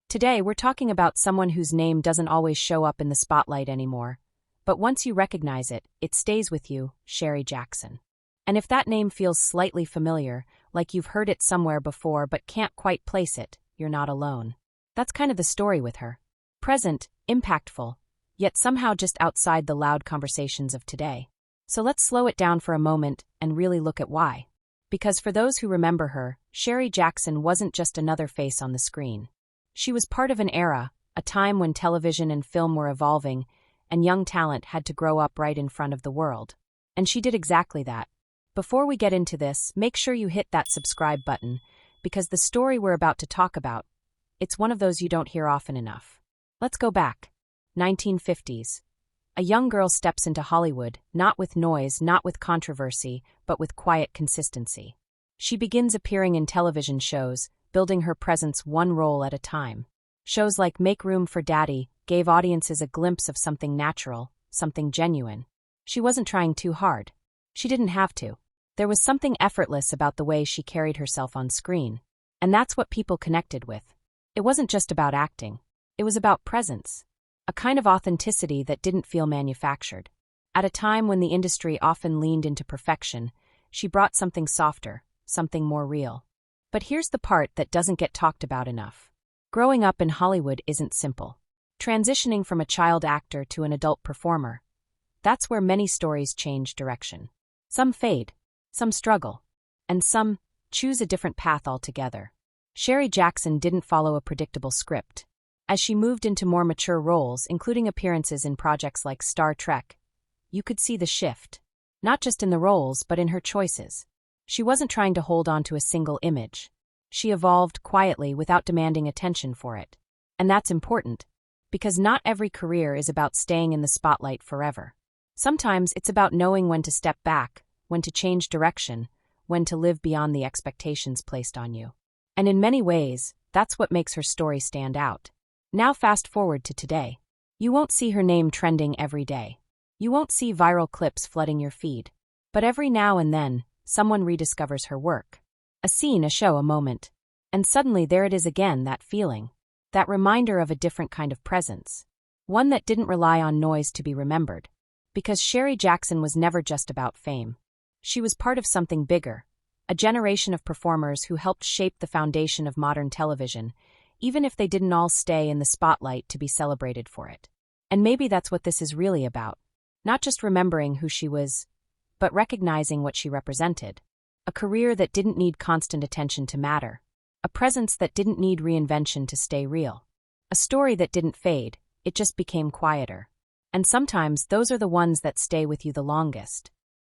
Today, we're talking about someone whose name doesn't always show up in the spotlight anymore. But once you recognize it, it stays with you, Sherry Jackson. And if that name feels slightly familiar, like you've heard it somewhere before but can't quite place it, you're not alone. That's kind of the story with her. Present, impactful, yet somehow just outside the loud conversations of today. So let's slow it down for a moment and really look at why. Because for those who remember her, Sherry Jackson wasn't just another face on the screen. She was part of an era, a time when television and film were evolving, and young talent had to grow up right in front of the world. And she did exactly that. Before we get into this, make sure you hit that subscribe button, because the story we're about to talk about, it's one of those you don't hear often enough. Let's go back. 1950s. A young girl steps into Hollywood, not with noise, not with controversy, but with quiet consistency. She begins appearing in television shows, building her presence one role at a time. Shows like Make Room for Daddy gave audiences a glimpse of something natural, something genuine. She wasn't trying too hard. She didn't have to. There was something effortless about the way she carried herself on screen. And that's what people connected with. It wasn't just about acting. It was about presence. A kind of authenticity that didn't feel manufactured. At a time when the industry often leaned into perfection, she brought something softer, something more real. But here's the part that doesn't get talked about enough. Growing up in Hollywood isn't simple. Transitioning from a child actor to an adult performer. That's where many stories change direction. Some fade, some struggle, and some choose a different path altogether. Sherry Jackson didn't follow a predictable script. As she moved into more mature roles, including appearances in projects like Star Trek, you could see the shift. Not just in the roles, but in her choices. She wasn't trying to hold on to a single image. She evolved quietly without demanding attention for it. And that's important, because not every career is about staying in the spotlight forever. Sometimes it's about knowing when to step back, when to change direction, when to live beyond the expectations placed on you. And in many ways, that's what makes her story stand out. Now fast forward to today. You won't see her name trending every day. You won't see viral clips flooding your feed. But every now and then, someone rediscovers her work. A scene, a show, a moment. And suddenly there it is again, that feeling. That reminder of a different kind of presence. One that didn't rely on noise to be remembered. Because Sherry Jackson was never just about fame. She was part of something bigger. A generation of performers who helped shape the foundation of modern television, even if they didn't all stay in the spotlight to be celebrated for it. And maybe that's what this is really about. Not just remembering who she was, but recognizing what she represented. A career that didn't need constant attention to matter. A presence that didn't need reinvention to stay real. A story that didn't fade, it just became quieter. And sometimes those are the ones that stay with you the longest.